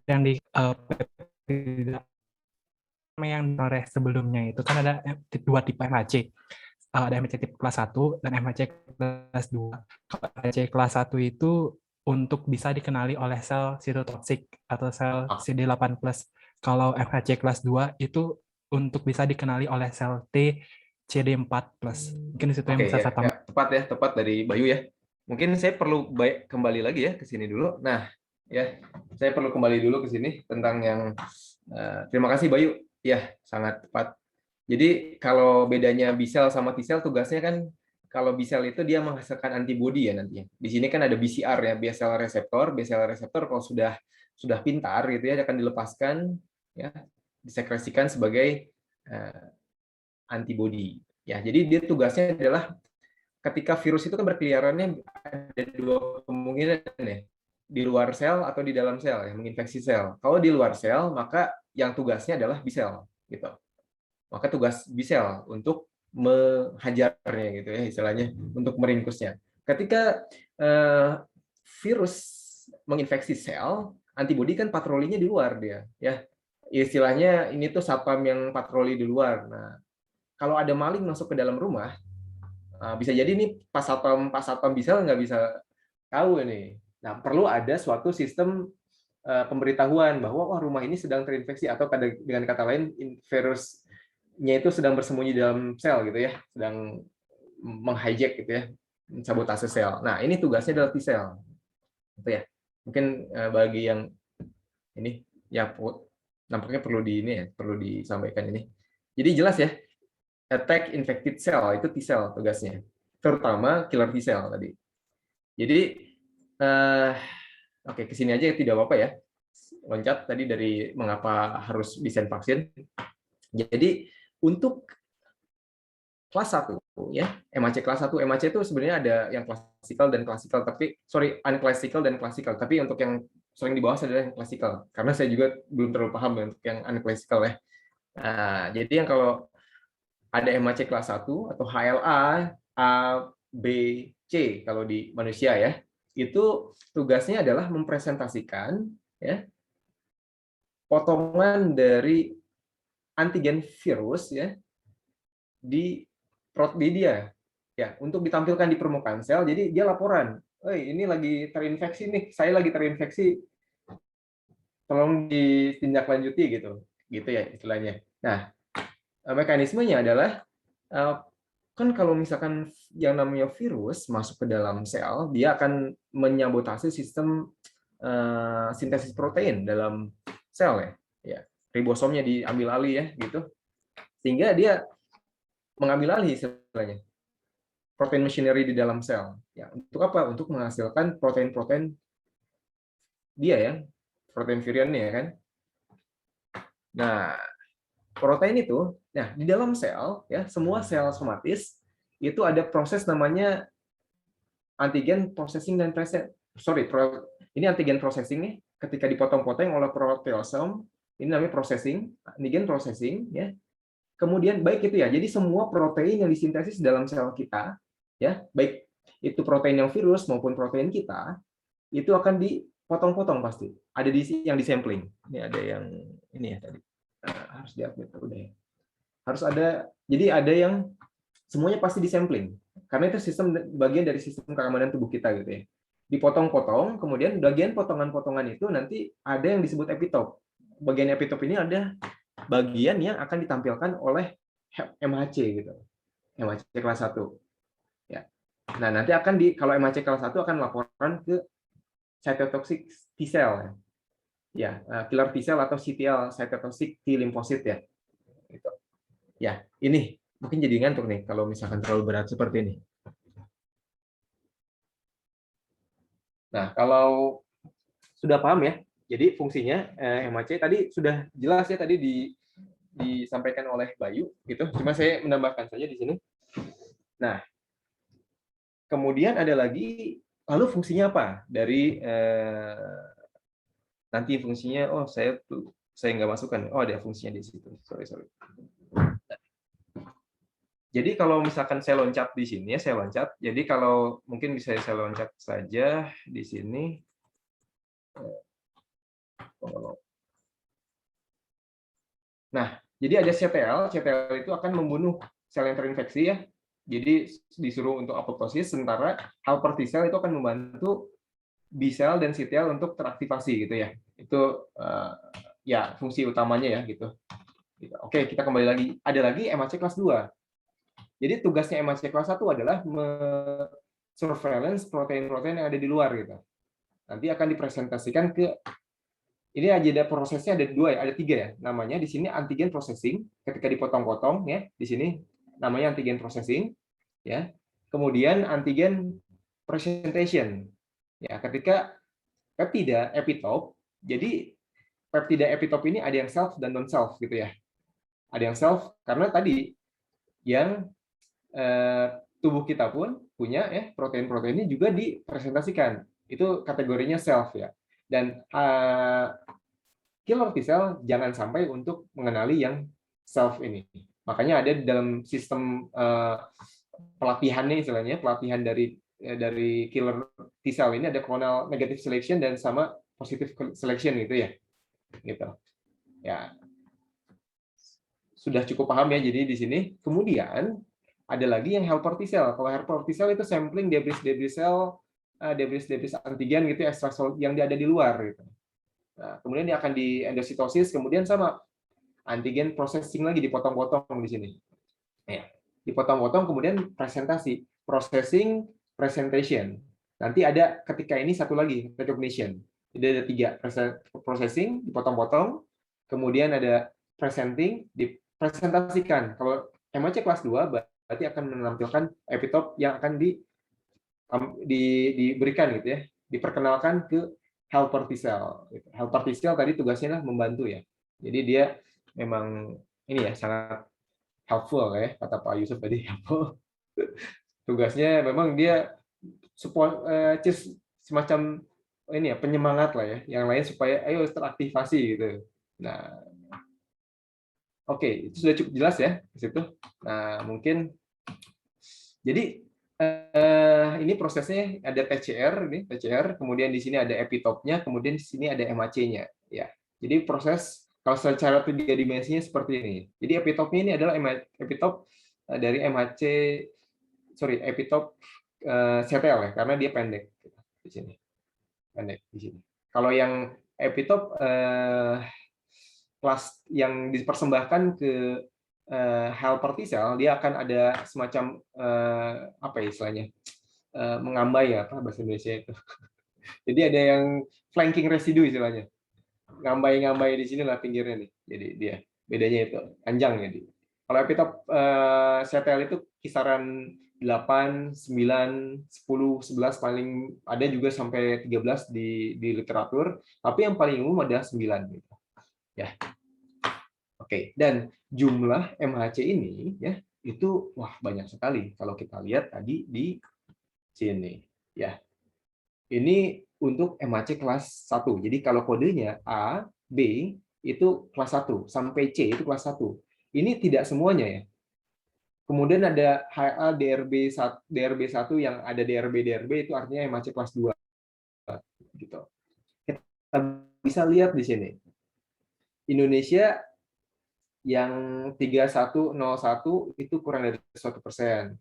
yang di yang sebelumnya itu kan ada dua tipe MHC. Ada MHC tipe kelas 1 dan MHC kelas 2. Kalau MHC kelas 1 itu untuk bisa dikenali oleh sel sitotoksik atau sel Ah, CD8+. Kalau MHC kelas 2 itu untuk bisa dikenali oleh sel T CD4+. Mungkin di situ yang oke bisa ya, saya ya, tambah. tepat dari Bayu ya. Mungkin saya perlu kembali lagi ya ke sini dulu. Nah, ya, saya perlu kembali dulu ke sini tentang yang terima kasih Bayu. Ya, sangat tepat. Jadi kalau bedanya B cell sama T cell tugasnya kan kalau B cell itu dia menghasilkan antibodi ya nantinya. Di sini kan ada BCR ya, B cell reseptor. B cell reseptor kalau sudah pintar gitu ya akan dilepaskan ya, disekresikan sebagai antibodi. Ya, jadi dia tugasnya adalah ketika virus itu kan berkeliarannya ada dua kemungkinan ya, di luar sel atau di dalam sel yang menginfeksi sel. Kalau di luar sel, maka yang tugasnya adalah B cell gitu. Maka tugas B cell untuk menghajarnya gitu ya istilahnya, untuk meringkusnya. Ketika virus menginfeksi sel, antibodi kan patrolinya di luar dia ya. Istilahnya ini tuh satpam yang patroli di luar. Nah, kalau ada maling masuk ke dalam rumah, bisa jadi nih pas satpam bisa nggak bisa tahu ini. Nah, perlu ada suatu sistem pemberitahuan bahwa wah rumah ini sedang terinfeksi atau dengan kata lain virusnya itu sedang bersembunyi dalam sel gitu ya, sedang menghijack gitu ya, sabotase sel. Nah, ini tugasnya adalah T cell. Gitu ya. Mungkin bagi yang ini ya nampaknya perlu perlu disampaikan ini. Jadi jelas ya, attack infected cell itu T cell tugasnya. Terutama killer T cell tadi. Jadi eh, oke ke sini aja tidak apa-apa ya. Loncat tadi dari mengapa harus desain vaksin. Jadi untuk kelas 1 ya, MAC kelas 1, MAC itu sebenarnya ada yang klasikal dan klasikal, tapi sorry, unclassical dan klasikal. Tapi untuk yang sering dibahas adalah yang klasikal. Karena saya juga belum terlalu paham untuk yang unclassical ya. Nah, jadi yang kalau ada MAC kelas 1 atau HLA, A, B, C kalau di manusia ya, itu tugasnya adalah mempresentasikan ya potongan dari antigen virus ya di dia ya untuk ditampilkan di permukaan sel. Jadi dia laporan, ini lagi terinfeksi nih, saya lagi terinfeksi, tolong ditindaklanjuti gitu ya istilahnya. Nah, mekanismenya adalah kan kalau misalkan yang namanya virus masuk ke dalam sel, dia akan menyabotase sistem sintesis protein dalam sel ya. Ya, ribosomnya diambil alih ya gitu. Sehingga dia mengambil alih istilahnya protein machinery di dalam sel. Ya, untuk apa? Untuk menghasilkan protein-protein dia ya, protein viriannya ya kan. Nah, protein itu, nah di dalam sel ya, semua sel somatis itu ada proses namanya antigen processing dan ini antigen processing nih ketika dipotong-potong oleh proteosom ini namanya processing, antigen processing ya. Kemudian baik itu ya, jadi semua protein yang disintesis dalam sel kita ya, baik itu protein yang virus maupun protein kita itu akan dipotong-potong pasti. Ada yang disampling. Ini ada yang ini ya tadi. Harus diupdate udah ya. Harus ada, jadi ada yang semuanya pasti disampling. Karena itu sistem bagian dari sistem keamanan tubuh kita gitu ya. Dipotong-potong, kemudian bagian potongan-potongan itu nanti ada yang disebut epitop. Bagian epitop ini ada bagian yang akan ditampilkan oleh MHC gitu. MHC kelas 1. Ya. Nah, nanti akan kalau MHC kelas 1 akan laporan ke cytotoxic T cell ya, killer T cell atau CTL, cytotoxic T lymphocyte ya. Gitu. Ya, ini mungkin jadi ngantuk nih kalau misalkan terlalu berat seperti ini. Nah, kalau sudah paham ya, jadi fungsinya MHC tadi sudah jelas ya tadi disampaikan oleh Bayu gitu. Cuma saya menambahkan saja di sini. Nah, kemudian ada lagi lalu fungsinya apa dari nanti fungsinya saya nggak masukkan. Oh, ada fungsinya di situ. Sorry. Jadi kalau misalkan saya loncat di sini ya, saya loncat. Jadi kalau mungkin bisa saya loncat saja di sini. Nah, jadi ada CTL. CTL itu akan membunuh sel yang terinfeksi ya. Jadi disuruh untuk apoptosis, sementara helper T cell itu akan membantu B cell dan C cell untuk teraktivasi gitu ya. Itu ya fungsi utamanya ya gitu. Oke, kita kembali lagi. Ada lagi MHC kelas 2. Jadi tugasnya MHC kelas 1 adalah surveillance protein-protein yang ada di luar gitu. Nanti akan dipresentasikan ke ini ada prosesnya ada 2 ya, ada 3 ya. Namanya di sini antigen processing ketika dipotong-potong ya. Di sini namanya antigen processing ya. Kemudian antigen presentation. Ya, ketika peptida epitope. Jadi peptida epitope ini ada yang self dan non self gitu ya. Ada yang self karena tadi yang tubuh kita pun punya ya protein-protein ini juga dipresentasikan. Itu kategorinya self ya. Dan killer T cell jangan sampai untuk mengenali yang self ini. Makanya ada di dalam sistem pelatihannya istilahnya, pelatihan dari killer T cell ini ada clonal negative selection dan sama positive selection gitu ya. Gitu. Ya. Sudah cukup paham ya jadi di sini. Kemudian ada lagi yang helper T cell. Kalau helper T cell itu sampling debris cell, debris antigen gitu ekstrak yang ada di luar gitu. Nah, kemudian dia akan di endositosis, kemudian sama antigen processing lagi dipotong-potong di sini. Ya, dipotong-potong kemudian presentasi, processing, presentation. Nanti ada ketika ini satu lagi recognition. Jadi ada 3, processing dipotong-potong, kemudian ada presenting dipresentasikan. Kalau MHC kelas 2 berarti akan menampilkan epitope yang akan diberikan gitu ya, diperkenalkan ke helper T cell. Helper T cell tadi tugasnya membantu ya. Jadi dia memang ini ya sangat helpful ya kata Pak Yusuf tadi. Tugasnya memang dia semacam ini ya penyemangat lah ya, yang lain supaya ayo teraktivasi gitu. Nah, oke, itu sudah cukup jelas ya di situ. Nah, mungkin jadi ini prosesnya ada TCR, kemudian di sini ada epitopnya, kemudian di sini ada MHC-nya. Ya, jadi proses kalau secara 3 dimensinya seperti ini. Jadi epitopnya ini adalah epitop dari MHC, epitop CTL ya, karena dia pendek di sini, pendek di sini. Kalau yang epitop kelas yang dipersembahkan ke helper T cell, dia akan ada semacam apa ya istilahnya, mengambai ya apa bahasa Indonesia itu. Jadi ada yang flanking residue istilahnya, ngambai di sini lah pinggirnya nih. Jadi dia bedanya itu panjang jadi. Kalau epitop CTL itu kisaran 8, 9, 10, 11 paling ada juga sampai 13 di literatur, tapi yang paling umum adalah 9 gitu. Ya. Oke, dan jumlah MHC ini ya itu wah banyak sekali kalau kita lihat tadi di sini ya. Ini untuk MHC kelas 1. Jadi kalau kodenya A, B itu kelas 1 sampai C itu kelas 1. Ini tidak semuanya ya. Kemudian ada HA DRB1 yang ada DRB itu artinya MHC kelas 2 gitu. Kita bisa lihat di sini. Indonesia yang 3101 itu kurang dari 1%.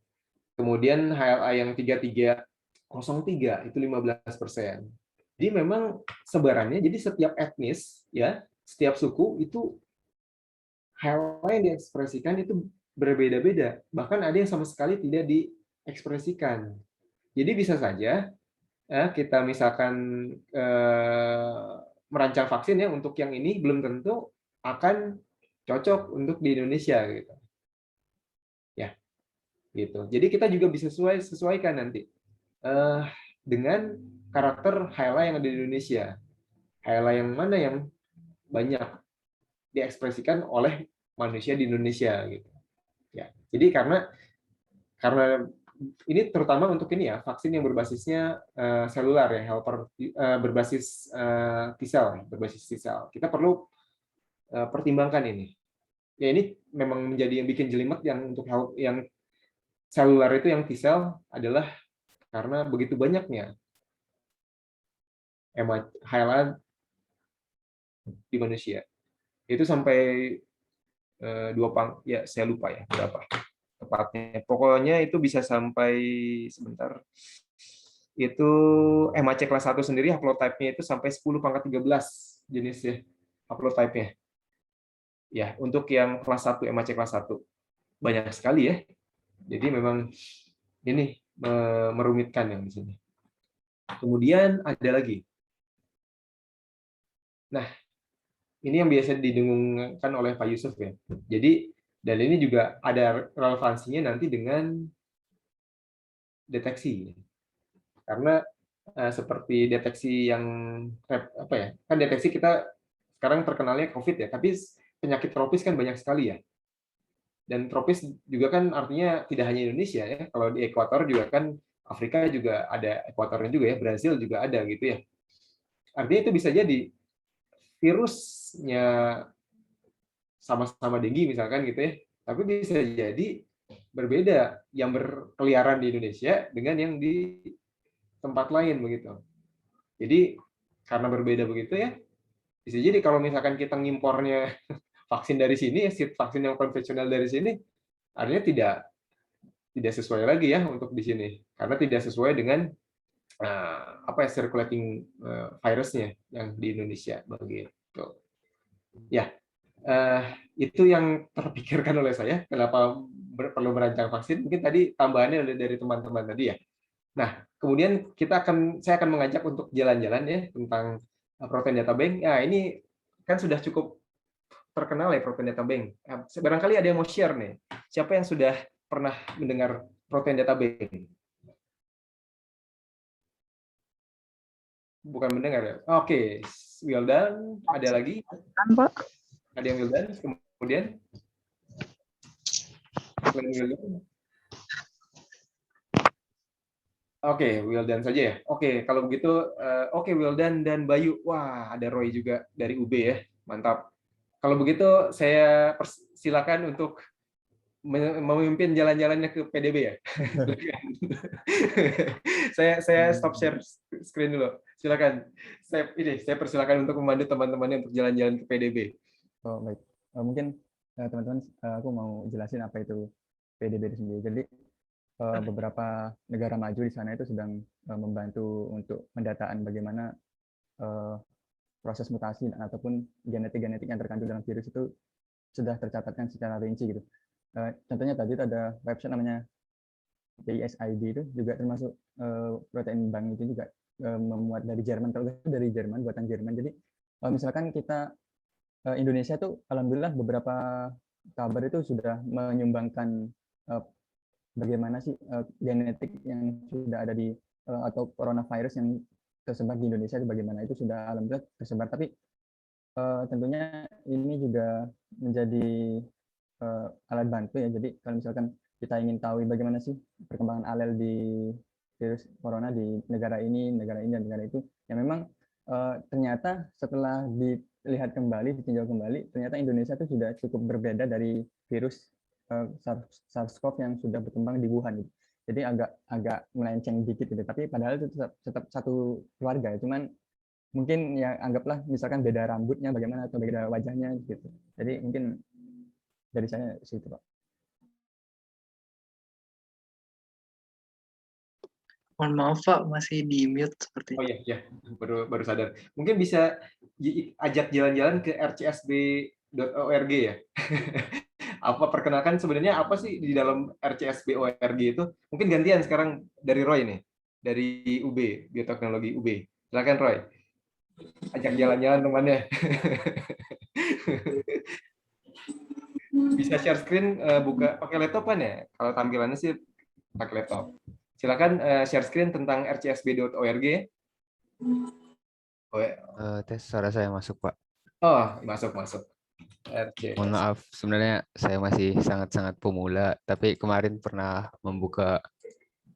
Kemudian HLA yang 3303 itu 15%. Jadi memang sebarannya, jadi setiap etnis ya, setiap suku itu HLA yang diekspresikan itu berbeda-beda. Bahkan ada yang sama sekali tidak diekspresikan. Jadi bisa saja kita misalkan merancang vaksin ya untuk yang ini belum tentu akan cocok untuk di Indonesia gitu. Ya, gitu. Jadi kita juga bisa sesuaikan nanti dengan karakter HLA yang ada di Indonesia. HLA yang mana yang banyak diekspresikan oleh manusia di Indonesia gitu. Ya. Jadi karena ini terutama untuk ini ya vaksin yang berbasisnya selular ya helper berbasis T cell berbasis T cell. Kita perlu pertimbangkan ini. Ya ini memang menjadi yang bikin jelimet yang untuk yang selular itu yang T cell adalah karena begitu banyaknya HLA di manusia. Itu sampai ya saya lupa ya berapa tepatnya. Pokoknya itu bisa sampai sebentar. Itu MAC kelas 1 sendiri haplotype-nya itu sampai 10 pangkat 13 jenisnya haplotype-nya. Ya, untuk yang kelas 1 MAC kelas 1 banyak sekali ya. Jadi memang ini merumitkan yang di sini. Kemudian ada lagi. Nah, ini yang biasa didengungkan oleh Pak Yusuf ya. Jadi, dan ini juga ada relevansinya nanti dengan deteksi. Karena seperti deteksi yang apa ya? Kan deteksi kita sekarang terkenalnya COVID ya, tapi penyakit tropis kan banyak sekali ya. Dan tropis juga kan artinya tidak hanya Indonesia ya. Kalau di ekuator juga kan Afrika juga ada ekuatornya juga ya, Brazil juga ada gitu ya. Artinya itu bisa jadi virusnya sama-sama dengue misalkan gitu ya, tapi bisa jadi berbeda yang berkeliaran di Indonesia dengan yang di tempat lain begitu. Jadi karena berbeda begitu ya, bisa jadi kalau misalkan kita ngimpornya vaksin dari sini, vaksin yang konvensional dari sini, artinya tidak sesuai lagi ya untuk di sini, karena tidak sesuai dengan apa ya circulating virusnya yang di Indonesia begitu. Ya, itu yang terpikirkan oleh saya kenapa perlu merancang vaksin. Mungkin tadi tambahannya dari teman-teman tadi ya. Nah, kemudian saya akan mengajak untuk jalan-jalan ya tentang protein data bank. Ya, ini kan sudah cukup terkenal ya protein data bank. Barangkali ada yang mau share nih. Siapa yang sudah pernah mendengar protein data bank? Bukan mendengar ya. Oke, Wildan, ada lagi? Kan, Pak? Ada yang Wildan? Kemudian Wildan. Oke, Wildan saja ya. Oke, kalau begitu, oke Wildan dan Bayu. Wah, ada Roy juga dari UB ya. Mantap. Kalau begitu, saya silakan untuk memimpin jalan-jalannya ke PDB ya. saya stop share screen dulu. Silakan. Saya persilakan untuk membantu teman-temannya untuk jalan-jalan ke PDB. Oh, baik. Mungkin teman-teman, aku mau jelasin apa itu PDB itu sendiri. Jadi beberapa negara maju di sana itu sedang membantu untuk pendataan bagaimana proses mutasi ataupun genetik-genetik yang terkandung dalam virus itu sudah tercatatkan secara rinci gitu. Contohnya tadi ada website namanya PISID, itu juga termasuk protein bank itu juga memuat dari Jerman. Kalau dari Jerman, buatan Jerman. Jadi misalkan kita Indonesia tuh alhamdulillah beberapa kabar itu sudah menyumbangkan bagaimana sih genetik yang sudah ada di atau coronavirus yang tersebar di Indonesia itu bagaimana, itu sudah alhamdulillah tersebar. Tapi tentunya ini juga menjadi alat bantu ya. Jadi kalau misalkan kita ingin tahu bagaimana sih perkembangan alel di virus corona di negara ini, dan negara itu, ya memang ternyata setelah dilihat kembali, ditinjau kembali, ternyata Indonesia itu sudah cukup berbeda dari virus SARS-CoV yang sudah berkembang di Wuhan. Jadi agak melenceng dikit gitu. Tapi padahal itu tetap satu keluarga. Cuman mungkin ya anggaplah misalkan beda rambutnya bagaimana atau beda wajahnya gitu. Jadi mungkin dari saya situ, Pak. Mohon maaf, Pak, masih di mute seperti Oh iya, baru sadar. Mungkin bisa ajak jalan-jalan ke rcsb.org ya. Perkenalkan sebenarnya apa sih di dalam rcsb.org itu? Mungkin gantian sekarang dari Roy nih, dari UB, Bioteknologi UB. Silakan Roy. Ajak jalan-jalan temannya. Bisa share screen, buka pakai laptop kan ya? Kalau tampilannya sih pakai laptop. Silakan share screen tentang rcsb.org. Tes suara saya masuk, Pak. Oh, masuk. Mohon maaf, sebenarnya saya masih sangat-sangat pemula, tapi kemarin pernah membuka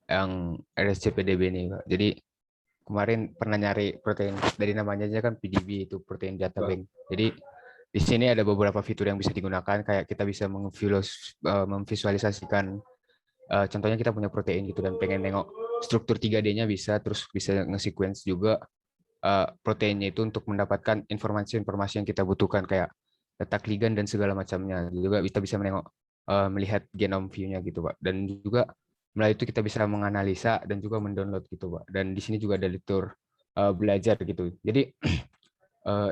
yang RSCPDB ini, Pak. Jadi kemarin pernah nyari protein, dari namanya aja kan PDB, itu protein data bank. Jadi di sini ada beberapa fitur yang bisa digunakan, kayak kita bisa memvisualisasikan, contohnya kita punya protein gitu dan pengen nengok struktur 3D-nya bisa, terus bisa nge-sequence juga. proteinnya itu untuk mendapatkan informasi-informasi yang kita butuhkan kayak letak ligan dan segala macamnya. Juga kita bisa melihat genome view-nya gitu, Pak. Dan juga melalui itu kita bisa menganalisa dan juga mendownload gitu, Pak. Dan di sini juga ada fitur belajar gitu. Jadi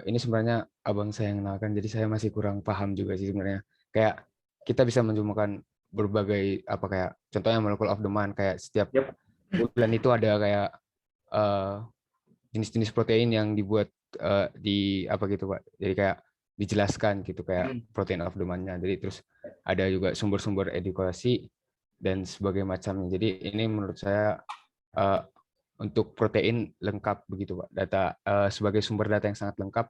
ini sebenarnya abang saya yang kenalkan, jadi saya masih kurang paham juga sih sebenarnya. Kayak kita bisa menemukan berbagai kayak contohnya molecule of demand, kayak setiap bulan itu ada kayak jenis-jenis protein yang dibuat di gitu, Pak. Jadi kayak dijelaskan gitu kayak protein of demand-nya. Jadi terus ada juga sumber-sumber edukasi dan sebagainya macamnya. Jadi ini menurut saya untuk protein lengkap begitu, Pak. Data sebagai sumber data yang sangat lengkap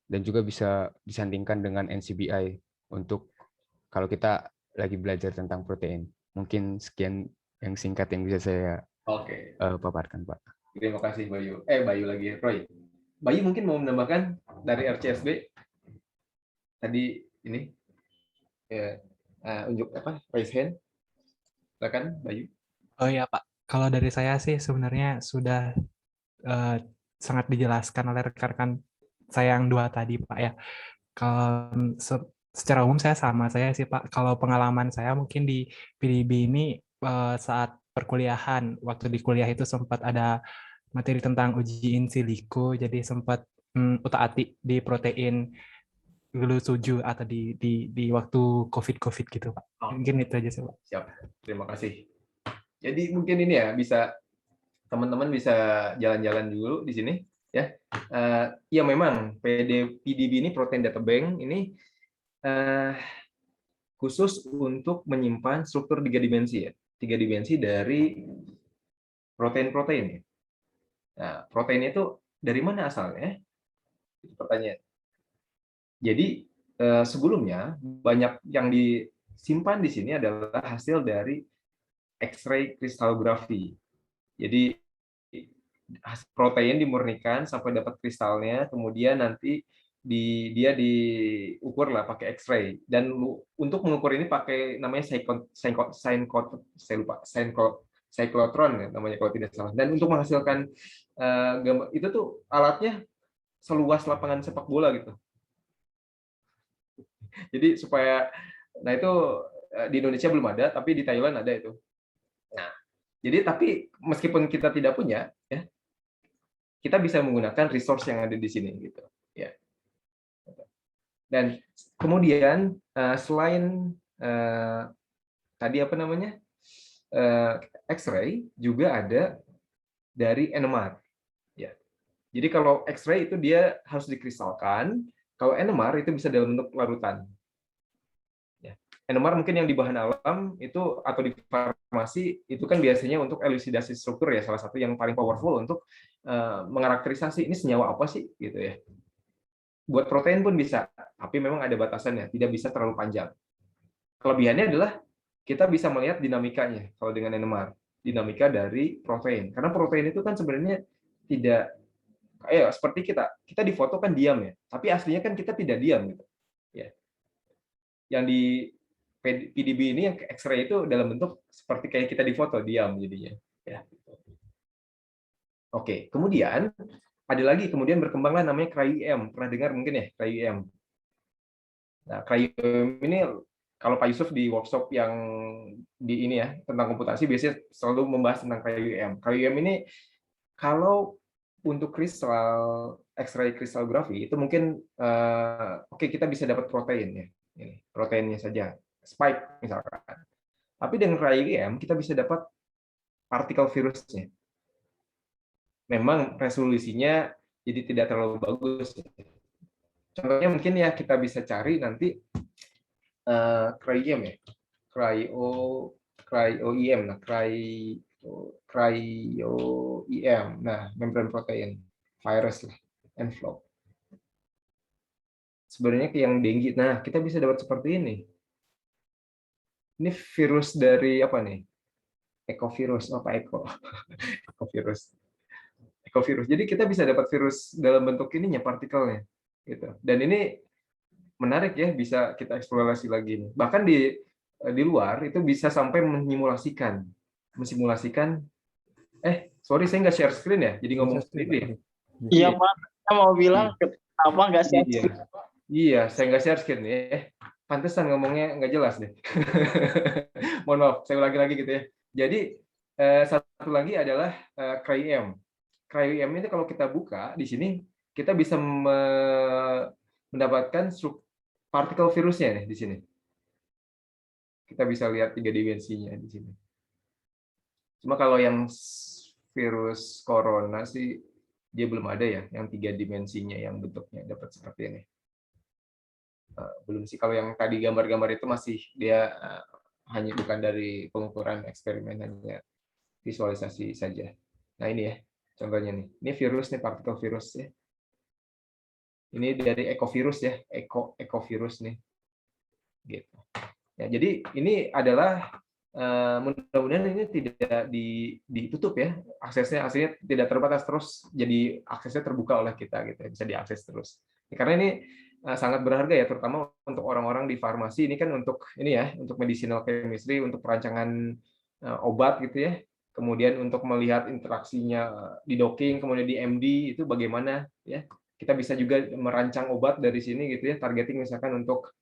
dan juga bisa disandingkan dengan NCBI untuk kalau kita lagi belajar tentang protein. Mungkin sekian yang singkat yang bisa saya paparkan, Pak. Terima kasih Bayu. Bayu lagi, Roy. Bayu mungkin mau menambahkan dari RCSB tadi ini unjuk raise hand. Silakan Bayu. Oh iya Pak, kalau dari saya sih sebenarnya sudah sangat dijelaskan oleh rekan-rekan saya yang dua tadi Pak ya. Kalau secara umum saya sih Pak. Kalau pengalaman saya mungkin di PDB ini saat perkuliahan, waktu di kuliah itu sempat ada materi tentang uji in silico, jadi sempat utak-atik di protein glucosu atau di waktu COVID gitu Pak. Mungkin itu aja sih Pak. Siap, terima kasih. Jadi mungkin ini ya bisa teman-teman bisa jalan-jalan dulu di sini ya. Ya memang PDB ini Protein Data Bank ini khusus untuk menyimpan struktur 3 dimensi ya. 3 dimensi dari protein-protein ya. Nah, protein itu dari mana asalnya? Itu pertanyaan. Jadi sebelumnya banyak yang disimpan di sini adalah hasil dari X-ray kristalography. Jadi protein dimurnikan sampai dapat kristalnya, kemudian nanti dia diukur lah pakai X-ray. Dan untuk mengukur ini pakai namanya cyclotron ya, namanya kalau tidak salah. Dan untuk menghasilkan gambar itu tuh alatnya seluas lapangan sepak bola gitu. Jadi supaya, nah itu di Indonesia belum ada, tapi di Thailand ada itu. Nah, jadi tapi meskipun kita tidak punya, ya, kita bisa menggunakan resource yang ada di sini, gitu. Ya. Dan kemudian selain tadi X-ray juga ada dari NMR. Ya. Jadi kalau X-ray itu dia harus dikristalkan. Kalau NMR itu bisa dalam bentuk larutan. Ya. NMR mungkin yang di bahan alam itu atau di farmasi itu kan biasanya untuk elusidasi struktur ya, salah satu yang paling powerful untuk mengarakterisasi ini senyawa apa sih gitu ya. Buat protein pun bisa, tapi memang ada batasannya, tidak bisa terlalu panjang. Kelebihannya adalah kita bisa melihat dinamikanya kalau dengan NMR, dinamika dari protein. Karena protein itu kan sebenarnya tidak seperti kita di foto kan diam ya, tapi aslinya kan kita tidak diam gitu. Ya. Yang di PDB ini yang X-ray itu dalam bentuk seperti kayak kita di foto diam jadinya. Ya. Oke, kemudian ada lagi berkembanglah namanya cryo-EM. Pernah dengar mungkin ya cryo-EM. Nah, cryo-EM ini kalau Pak Yusuf di workshop yang di ini ya tentang komputasi biasanya selalu membahas tentang cryo-EM. Cryo-EM ini kalau untuk kristal X-ray crystallography itu mungkin kita bisa dapat protein ya. Ini proteinnya saja, spike misalkan. Tapi dengan cryo-EM kita bisa dapat partikel virusnya. Memang resolusinya jadi tidak terlalu bagus. Contohnya mungkin ya kita bisa cari nanti cryo-EM ya. Cryo-EM nah, cryo-EM. Nah, membran protein virus lah, envelope. Sebenarnya yang dengue. Nah, kita bisa dapat seperti ini. Ini virus dari apa nih? Ekovirus, Ekovirus. Ekovirus. Jadi kita bisa dapat virus dalam bentuk ininya partikelnya gitu. Dan ini menarik ya, bisa kita eksplorasi lagi. Bahkan di luar itu bisa sampai mensimulasikan sorry saya nggak share screen ya, jadi ngomong sendiri. Iya Pak, saya mau bilang kenapa nggak share Iya. screen? Iya, saya nggak share screen ya. Pantesan ngomongnya nggak jelas deh. Mohon maaf, saya ulangi lagi gitu ya. Jadi satu lagi adalah CRY-EM. CRY-EM itu kalau kita buka di sini, kita bisa mendapatkan partikel virusnya nih di sini. Kita bisa lihat 3 dimensinya di sini. Cuma kalau yang virus corona sih dia belum ada ya, yang 3 dimensinya yang bentuknya dapat seperti ini. Belum sih, kalau yang tadi gambar-gambar itu masih dia hanya bukan dari pengukuran eksperimen, hanya visualisasi saja. Nah ini ya contohnya nih, ini virus nih, partikel virus ya. Ini dari ekovirus ya, ekovirus nih, gitu. Ya, jadi ini adalah mudah-mudahan ini tidak ditutup ya, aksesnya tidak terbatas, terus jadi aksesnya terbuka oleh kita gitu, bisa diakses terus. Karena ini sangat berharga ya, terutama untuk orang-orang di farmasi. Ini kan untuk ini ya, untuk medicinal chemistry, untuk perancangan obat gitu ya. Kemudian untuk melihat interaksinya di docking, kemudian di MD itu bagaimana ya. Kita bisa juga merancang obat dari sini gitu ya, targeting misalkan untuk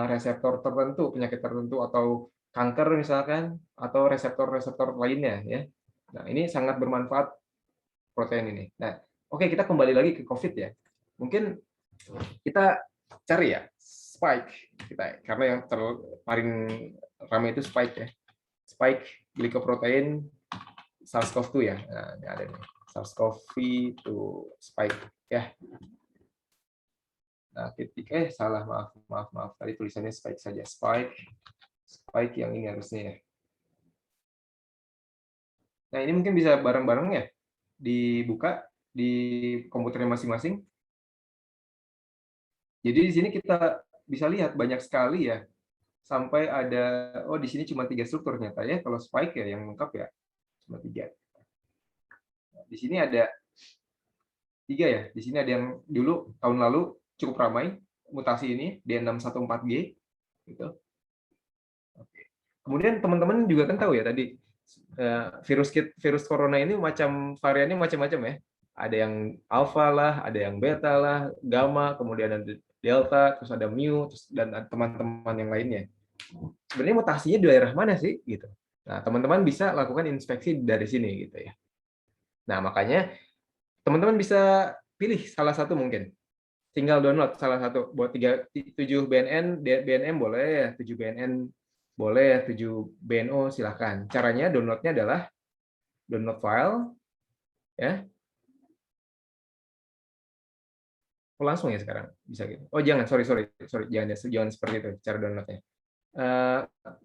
reseptor tertentu, penyakit tertentu, atau kanker misalkan, atau reseptor-reseptor lainnya ya. Nah, ini sangat bermanfaat protein ini. Nah, oke, kita kembali lagi ke COVID ya. Mungkin kita cari ya spike kita, karena yang paling ramai itu spike ya, spike glycoprotein SARS-CoV-2 ya. Nah, ini ada nih SARS-CoV-2 spike ya. Nah, ketika salah, maaf tadi tulisannya spike saja, spike yang ini harusnya ya. Nah, ini mungkin bisa bareng-bareng ya dibuka di komputernya masing-masing. Jadi di sini kita bisa lihat banyak sekali ya, sampai ada, oh di sini cuma 3 struktur ternyata ya, kalau spike ya yang lengkap ya cuma 3. Nah, di sini ada 3 ya, di sini ada yang dulu tahun lalu cukup ramai mutasi ini D614G gitu. Oke. Kemudian teman-teman juga kan tahu ya tadi virus corona ini variannya macam-macam ya. Ada yang alpha lah, ada yang beta lah, gamma, kemudian ada delta, terus ada mu, dan teman-teman yang lainnya. Sebenarnya mutasinya di daerah mana sih gitu. Nah, teman-teman bisa lakukan inspeksi dari sini gitu ya. Nah, makanya teman-teman bisa pilih salah satu mungkin. Tinggal download salah satu, buat 7 BNM boleh, 7 BNN boleh, 7 BNO silahkan. Caranya downloadnya adalah download file ya. Oh, langsung ya sekarang bisa gitu. Oh jangan, sorry, jangan seperti itu cara downloadnya.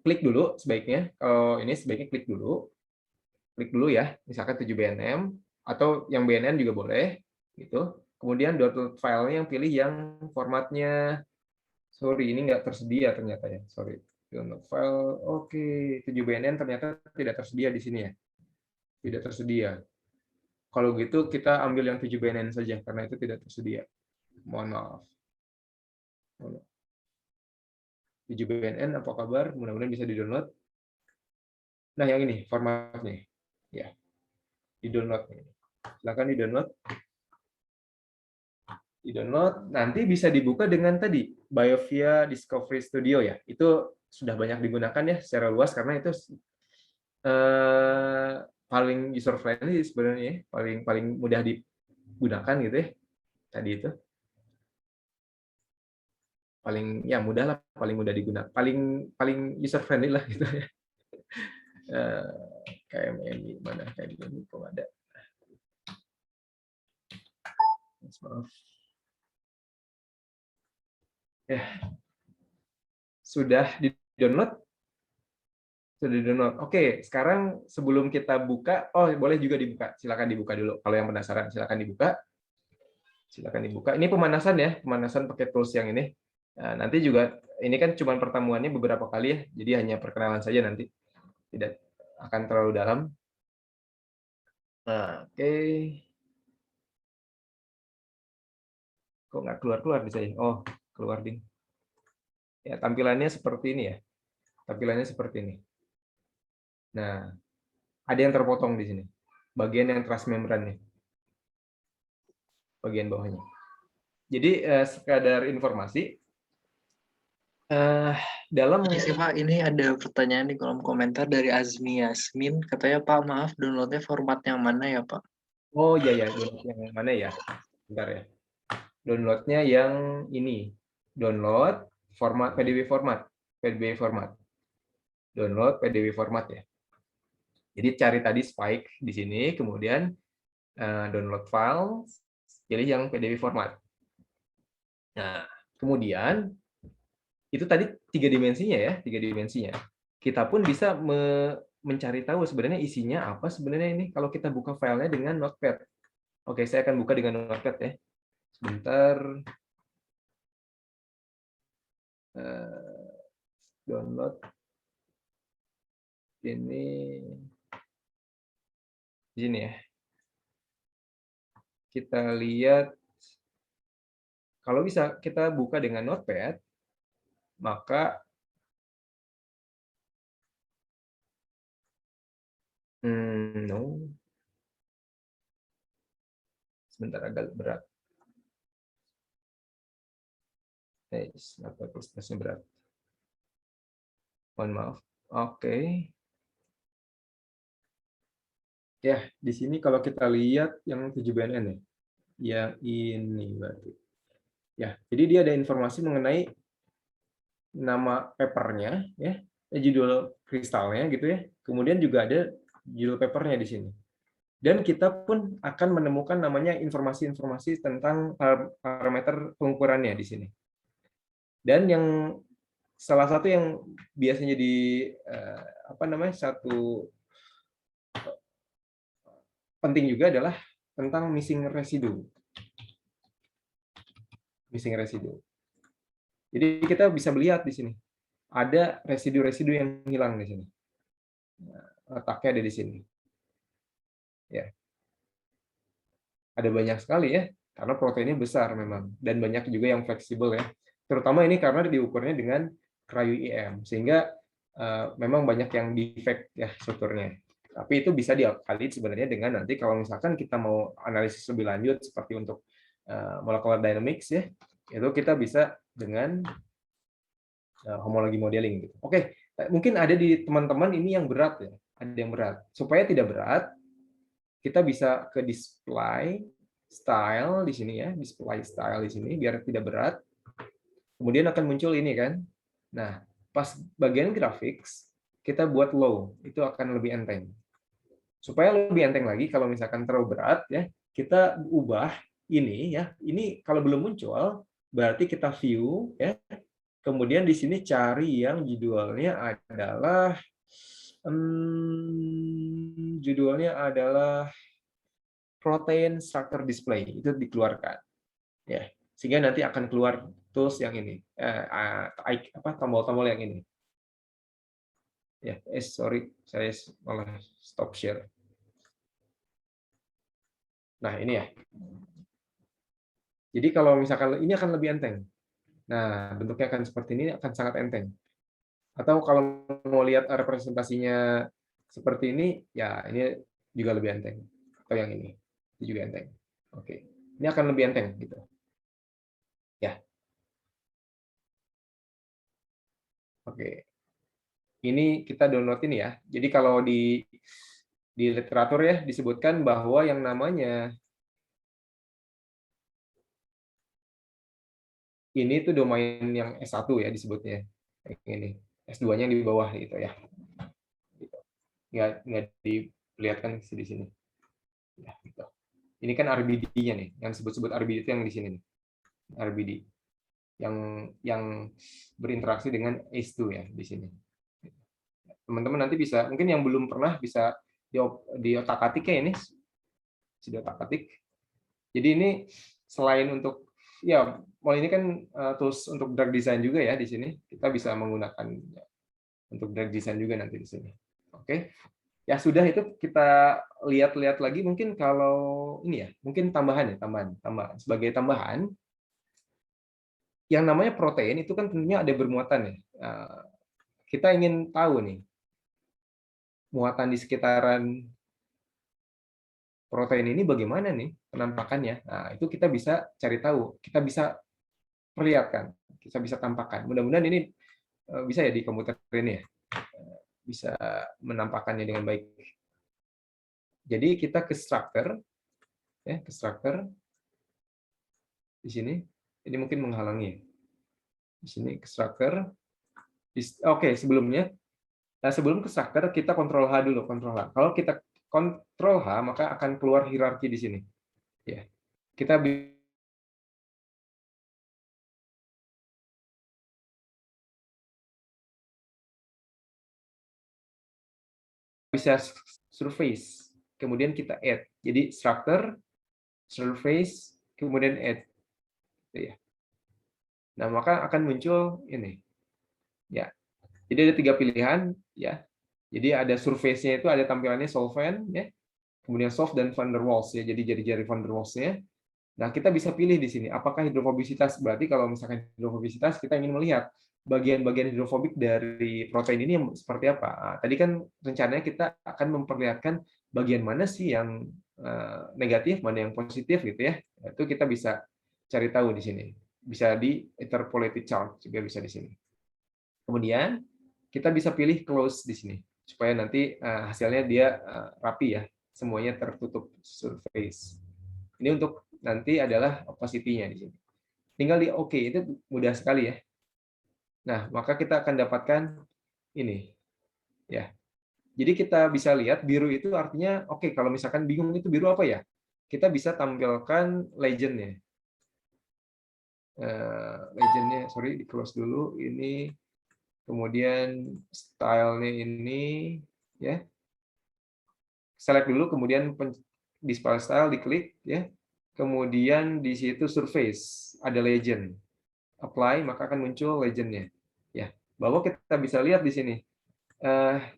Klik dulu sebaiknya, kalau ini sebaiknya klik dulu ya, misalkan 7 BNM atau yang BNN juga boleh gitu. Kemudian download filenya yang pilih yang formatnya, sorry ini nggak tersedia ternyata ya, sorry. Download file, oke, 7 BNN ternyata tidak tersedia di sini ya, tidak tersedia. Kalau gitu kita ambil yang 7 BNN saja karena itu tidak tersedia. Mohon maaf. 7 BNN apa kabar? Mudah-mudahan bisa di-download. Nah, yang ini formatnya. Ya. Di-download. Silakan di-download. Di-download, nanti bisa dibuka dengan tadi BioVia Discovery Studio ya. Itu sudah banyak digunakan ya secara luas karena itu paling user friendly sebenarnya, paling mudah digunakan gitu ya. Tadi itu paling ya mudah lah, paling mudah digunakan, paling user friendly lah gitu ya. KMMI mana, KMMI kok ada, maaf ya, sudah di download. Oke, sekarang sebelum kita buka, boleh juga dibuka, silakan dibuka dulu kalau yang penasaran, silakan dibuka. Ini pemanasan ya, pemanasan pakai tools yang ini. Nah, nanti juga ini kan cuma pertemuannya beberapa kali ya, jadi hanya perkenalan saja, nanti tidak akan terlalu dalam. Nah, oke. Kok nggak keluar bisa ya? Oh, keluar ding. Ya, tampilannya seperti ini ya. Tampilannya seperti ini. Nah, ada yang terpotong di sini. Bagian yang transmembran nih. bagian bawahnya. Jadi sekadar informasi, dalam Sih Pak, ini ada pertanyaan di kolom komentar dari Azmi Yasmin. Katanya Pak, maaf downloadnya format yang mana ya Pak? oh iya ya, download yang mana ya? Bentar ya. Downloadnya yang ini. Download format PDB format. PDB format. Download PDB format ya. Jadi cari tadi Spike di sini, kemudian download file, pilih yang PDB format. Nah, kemudian itu tadi 3 dimensinya ya, 3 dimensinya. Kita pun bisa mencari tahu sebenarnya isinya apa sebenarnya ini kalau kita buka filenya dengan Notepad. Oke, saya akan buka dengan Notepad ya. Sebentar. Download ini di sini ya. Kita lihat kalau bisa kita buka dengan Notepad, maka no. Sebentar, agak berat. Kenapa presentasinya berat? Mohon maaf. Oke. Ya, di sini kalau kita lihat yang 7 BNN ya. Yang ini berarti. Ya, jadi dia ada informasi mengenai nama papernya ya, judul kristalnya gitu ya. Kemudian juga ada judul papernya di sini. Dan kita pun akan menemukan namanya informasi-informasi tentang parameter pengukurannya di sini. Dan yang salah satu yang biasanya di satu penting juga adalah tentang missing residue. Missing residue. Jadi kita bisa melihat di sini ada residu-residu yang hilang di sini. Letaknya ada di sini. Ya. Ada banyak sekali ya, karena proteinnya besar memang dan banyak juga yang fleksibel ya. Terutama ini karena diukurnya dengan cryo-EM sehingga memang banyak yang defect ya strukturnya. Tapi itu bisa diakali sebenarnya dengan nanti kalau misalkan kita mau analisis lebih lanjut seperti untuk molecular dynamics ya, itu kita bisa dengan homologi modeling gitu. Oke, mungkin ada di teman-teman ini yang berat ya, ada yang berat. Supaya tidak berat, kita bisa ke display style di sini ya, display style di sini biar tidak berat. Kemudian akan muncul ini kan. Nah, pas bagian graphics kita buat low, itu akan lebih enteng. Supaya lebih enteng lagi kalau misalkan terlalu berat ya, kita ubah ini ya. Ini kalau belum muncul berarti kita view ya. Kemudian di sini cari yang judulnya adalah protein structure display, itu dikeluarkan ya, sehingga nanti akan keluar tools yang ini tombol-tombol yang ini ya. Sorry, saya malah stop share. Nah ini ya, jadi kalau misalkan ini akan lebih enteng. Nah bentuknya akan seperti ini, akan sangat enteng. Atau kalau mau lihat representasinya seperti ini ya, ini juga lebih enteng. Atau yang ini juga enteng. Oke, ini akan lebih enteng gitu ya. Oke, ini kita download ini ya. Jadi kalau di literatur ya disebutkan bahwa yang namanya ini tuh domain yang S1 ya disebutnya. Ini S2-nya di bawah gitu ya. Gitu. Nggak diperlihatkan di sini. Ya, gitu. Ini kan RBD-nya nih, yang sebut-sebut RBD itu yang di sini nih. RBD yang berinteraksi dengan ACE2 ya di sini. Teman-teman nanti bisa, mungkin yang belum pernah bisa di otak-atik ya ini, sudah otak-atik. Jadi ini selain untuk ya, mau ini kan tools untuk drug design juga ya di sini. Kita bisa menggunakan untuk drug design juga nanti di sini. Oke. Ya sudah, itu kita lihat-lihat lagi mungkin kalau ini ya, mungkin tambahan sebagai tambahan yang namanya protein itu kan tentunya ada bermuatan ya. Kita ingin tahu nih muatan di sekitaran protein ini bagaimana nih penampakannya. Nah, itu kita bisa cari tahu, kita bisa perlihatkan, kita bisa tampakkan. Mudah-mudahan ini bisa ya di komputer ini ya, bisa menampakkannya dengan baik. Jadi kita ke structure, ya, ke structure di sini. Ini mungkin menghalangi. Di sini ke structure. Oke, sebelumnya, sebelum ke structure kita kontrol H dulu, kontrol H. Kalau kita kontrol H, maka akan keluar hierarki di sini. Ya, kita bisa surface, kemudian kita add. Jadi structure, surface, kemudian add. Ya. Nah, maka akan muncul ini. Ya. Jadi ada 3 pilihan, ya. Jadi ada surface-nya itu ada tampilannya solvent, ya. Kemudian soft dan van der Waals, ya. Jadi jari-jari van der Waals-nya. Nah, kita bisa pilih di sini apakah hidrofobisitas. Berarti kalau misalkan hidrofobisitas kita ingin melihat bagian-bagian hidrofobik dari protein ini yang seperti apa. Nah, tadi kan rencananya kita akan memperlihatkan bagian mana sih yang negatif, mana yang positif gitu ya. Itu kita bisa cari tahu di sini. Bisa di interpolated chart juga bisa di sini. Kemudian kita bisa pilih close di sini supaya nanti hasilnya dia rapi ya, semuanya tertutup surface. Ini untuk nanti adalah opacity-nya di sini. Tinggal di OK, itu mudah sekali ya. Nah, maka kita akan dapatkan ini. Ya. Jadi kita bisa lihat biru itu artinya oke, kalau misalkan bingung itu biru apa ya? Kita bisa tampilkan legend-nya. Legend-nya, sorry, di close dulu ini. Kemudian style-nya ini ya. Select dulu, kemudian display style diklik ya. Kemudian di situ surface, ada legend. Apply, maka akan muncul legend-nya. Ya, bahwa kita bisa lihat di sini.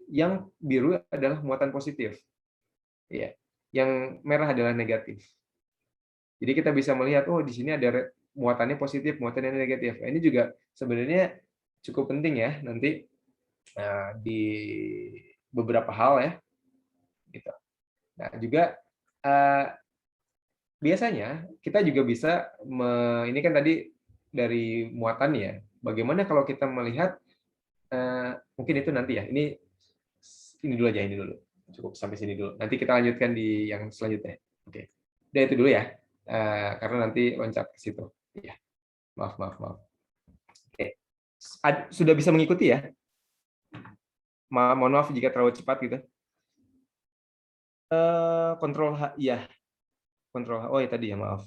Yang biru adalah muatan positif. Ya, yang merah adalah negatif. Jadi kita bisa melihat, oh di sini ada muatannya positif, muatannya negatif. Ini juga sebenarnya cukup penting ya nanti di beberapa hal ya. Gitu. Nah, juga biasanya kita juga bisa ini kan tadi dari muatannya. Bagaimana kalau kita melihat mungkin itu nanti ya. Ini dulu aja, ini dulu. Cukup sampai sini dulu. Nanti kita lanjutkan di yang selanjutnya. Oke. Udah itu dulu ya. Karena nanti loncat ke situ. Ya. Maaf. Oke. Sudah bisa mengikuti ya? Mohon maaf jika terlalu cepat gitu. Kontrol H, ya. Kontrol H. Oh ya tadi ya, maaf.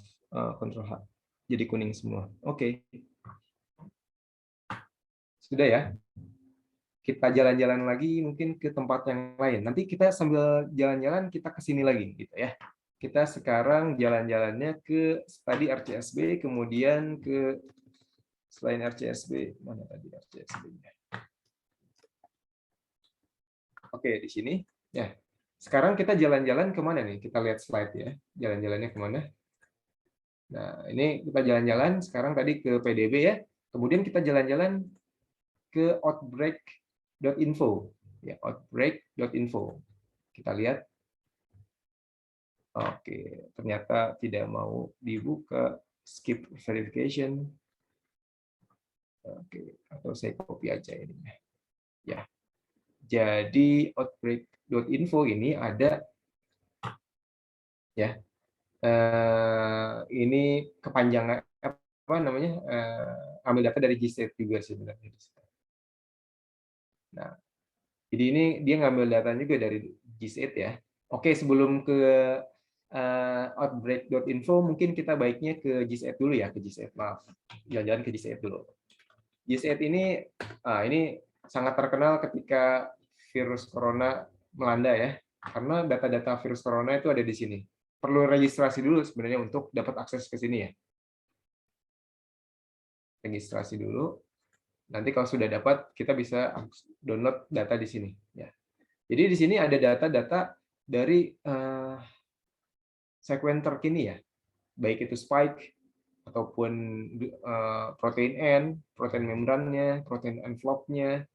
Kontrol H. Jadi kuning semua. Oke. Sudah ya. Kita jalan-jalan lagi mungkin ke tempat yang lain. Nanti kita sambil jalan-jalan kita ke sini lagi gitu ya. Kita sekarang jalan-jalannya ke tadi RCSB, kemudian ke selain RCSB, mana tadi RCSB-nya? Oke, di sini. Ya. Sekarang kita jalan-jalan kemana nih? Kita lihat slide ya. Jalan-jalannya kemana? Nah, ini kita jalan-jalan sekarang tadi ke PDB ya. Kemudian kita jalan-jalan ke outbreak.info. Ya, outbreak.info. Kita lihat. Oke, ternyata tidak mau dibuka. Skip verification. Oke, atau saya copy aja ini. Ya. Jadi outbreak.info ini ada ya. Ini kepanjangan apa namanya? Ambil data dari GSAID juga sebenarnya. Nah, jadi ini dia ngambil data juga dari GSAID ya. Oke, sebelum ke outbreak.info mungkin kita baiknya ke GSAID dulu ya, ke GSAID. Maaf, jalan-jalan ke GSAID dulu. GSAID ini sangat terkenal ketika virus corona melanda ya, karena data-data virus corona itu ada di sini. Perlu registrasi dulu sebenarnya untuk dapat akses ke sini ya. Registrasi dulu. Nanti kalau sudah dapat, kita bisa download data di sini. Ya. Jadi di sini ada data-data dari sekuen terkini ya, baik itu spike ataupun protein N, protein membrannya, protein envelope-nya,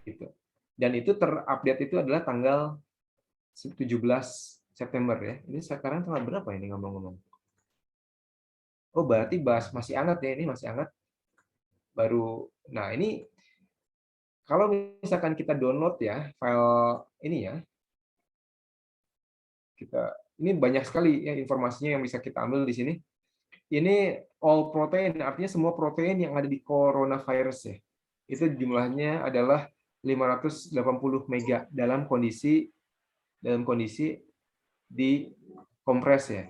gitu. Dan itu terupdate itu adalah tanggal 17 September ya. Ini sekarang tanggal berapa ini ngomong-ngomong? Oh, berarti masih hangat ya, ini masih hangat. Baru, nah ini kalau misalkan kita download ya file ini ya, ini banyak sekali ya informasinya yang bisa kita ambil di sini. Ini all protein, artinya semua protein yang ada di coronavirus ya. Itu jumlahnya adalah 580 mega dalam kondisi di kompres ya.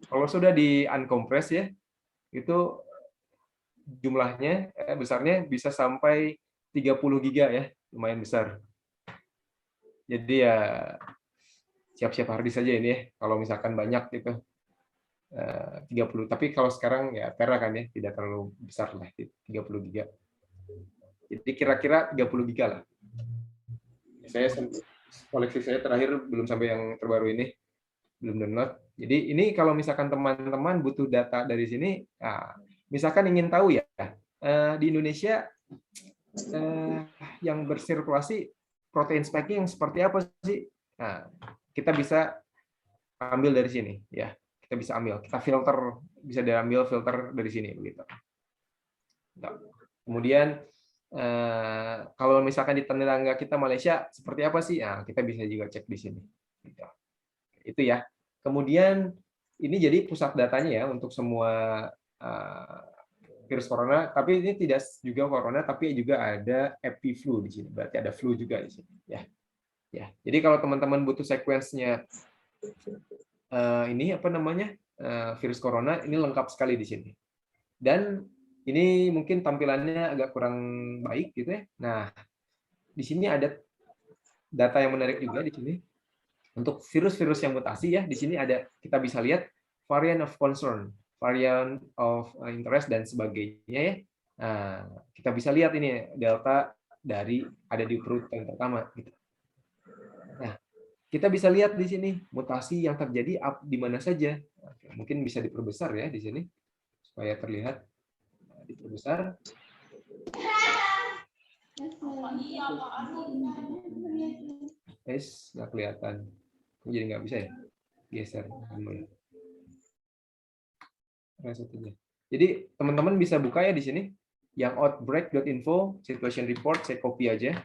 Kalau sudah di uncompress ya, itu jumlahnya besarnya bisa sampai 30 giga ya, lumayan besar. Jadi ya siap-siap hard disk saja ini ya, kalau misalkan banyak gitu. 30, tapi kalau sekarang ya Tera kan ya, tidak terlalu besar lah, 30 giga. Jadi kira-kira 30 giga lah. Koleksi saya terakhir belum sampai yang terbaru ini, belum download. Jadi ini kalau misalkan teman-teman butuh data dari sini, misalkan ingin tahu ya, di Indonesia yang bersirkulasi protein spike yang seperti apa sih? Nah, kita bisa ambil dari sini ya. Kita bisa ambil, kita filter, bisa diambil filter dari sini begitu. Nah, kemudian kalau misalkan di tetangga kita Malaysia seperti apa sih? Nah, kita bisa juga cek di sini. Gitu. Itu ya. Kemudian ini jadi pusat datanya ya untuk semua virus corona, tapi ini tidak juga corona, tapi juga ada epiflu di sini. Berarti ada flu juga di sini. Ya. Ya. Jadi kalau teman-teman butuh sequence-nya ini apa namanya virus corona, ini lengkap sekali di sini. Dan ini mungkin tampilannya agak kurang baik gitu ya. Nah, di sini ada data yang menarik juga di sini. Untuk virus-virus yang mutasi ya, di sini ada, kita bisa lihat variant of concern, variant of interest dan sebagainya ya. Nah, kita bisa lihat ini delta dari ada di urutan pertama gitu. Nah, kita bisa lihat di sini mutasi yang terjadi di mana saja. Mungkin bisa diperbesar ya di sini supaya terlihat. Diperbesar. Nggak kelihatan. Jadi nggak bisa ya? Geser. Jadi teman-teman bisa buka ya di sini. Yang outbreak.info, situation report, saya copy aja.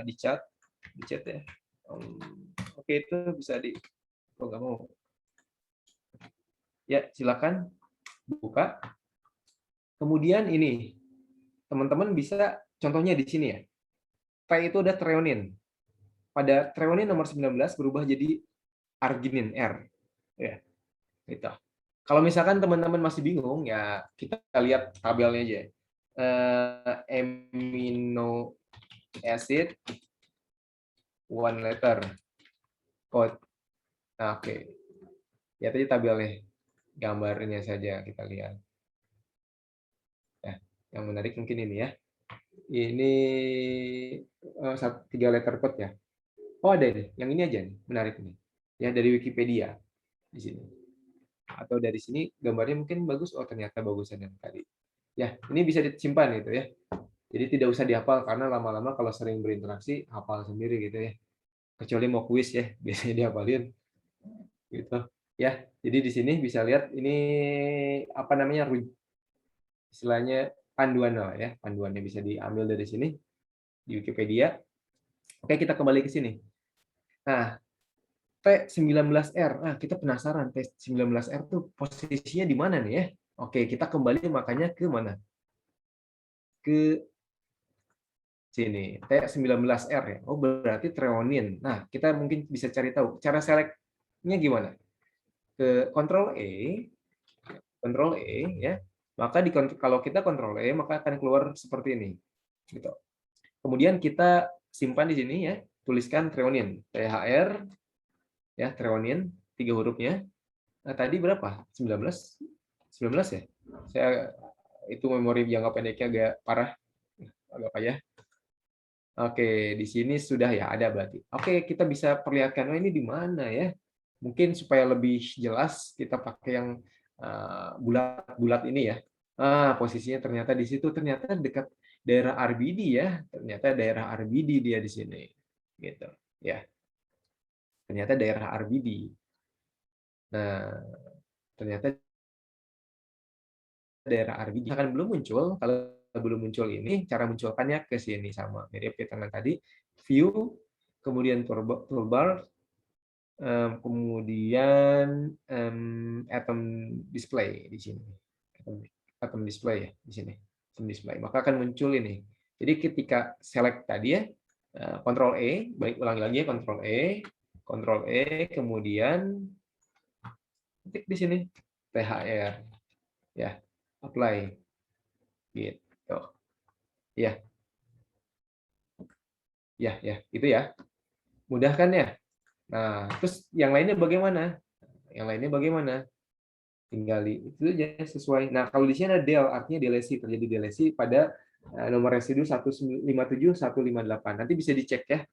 Di chat ya. Oke, itu bisa di... Oh, nggak mau. Ya, silakan buka. Kemudian ini, teman-teman bisa, contohnya di sini ya. T itu ada treonin. Pada treonin nomor 19 berubah jadi arginin R. Ya, gitu. Kalau misalkan teman-teman masih bingung, ya kita lihat tabelnya aja. Amino acid, one letter, code. Nah, oke. Ya, tadi tabelnya. Gambarnya saja kita lihat. Yang menarik mungkin ini ya. Ini 3 letter code ya. Oh, ada ini. Yang ini aja nih, menarik nih. Ya, dari Wikipedia di sini. Atau dari sini gambarnya mungkin bagus. Oh, ternyata bagusan yang tadi. Ya, ini bisa disimpan gitu ya. Jadi tidak usah dihafal karena lama-lama kalau sering berinteraksi hafal sendiri gitu ya. Kecuali mau kuis ya, biasanya dihafalin. Gitu. Ya, jadi di sini bisa lihat ini apa namanya? Istilahnya panduan lah ya, panduannya bisa diambil dari sini di Wikipedia. Oke, kita kembali ke sini. Nah, T19R. Nah, kita penasaran T19R tuh posisinya di mana nih ya? Oke, kita kembali makanya ke mana? Ke sini, T19R ya. Oh, berarti treonin. Nah, kita mungkin bisa cari tahu cara select-nya gimana? Ke Ctrl E ya. Maka kalau kita Ctrl E maka akan keluar seperti ini. Gitu. Kemudian kita simpan di sini ya, tuliskan treonin, THR ya, treonin 3 hurufnya. Nah, tadi berapa? 19 ya? Saya itu memori jangka pendeknya agak parah, agak payah. Oke, di sini sudah ya ada berarti. Oke, kita bisa perlihatkan ini di mana ya? Mungkin supaya lebih jelas kita pakai yang bulat-bulat ini ya. Posisinya ternyata di situ, ternyata dekat daerah RBD ya. Ternyata daerah RBD dia di sini. Gitu, ya. ternyata daerah RBD. Nah, ternyata daerah RBD akan belum muncul. Kalau belum muncul ini, cara munculkannya ke sini sama mirip ya dengan tadi, view, kemudian toolbar, kemudian atom display di sini, atom display ya di sini, atom display. Maka akan muncul ini. Jadi ketika select tadi ya, Ctrl E, baik ulangi lagi ya, Ctrl E, kemudian ketik di sini THR, ya, apply, gitu, ya, itu ya, mudah kan ya. Nah, terus yang lainnya bagaimana? Yang lainnya bagaimana? Tinggal itu aja sesuai. Nah, kalau di sini ada del, artinya delesi, terjadi delesi pada nomor residu 157, 158. Nanti bisa dicek ya.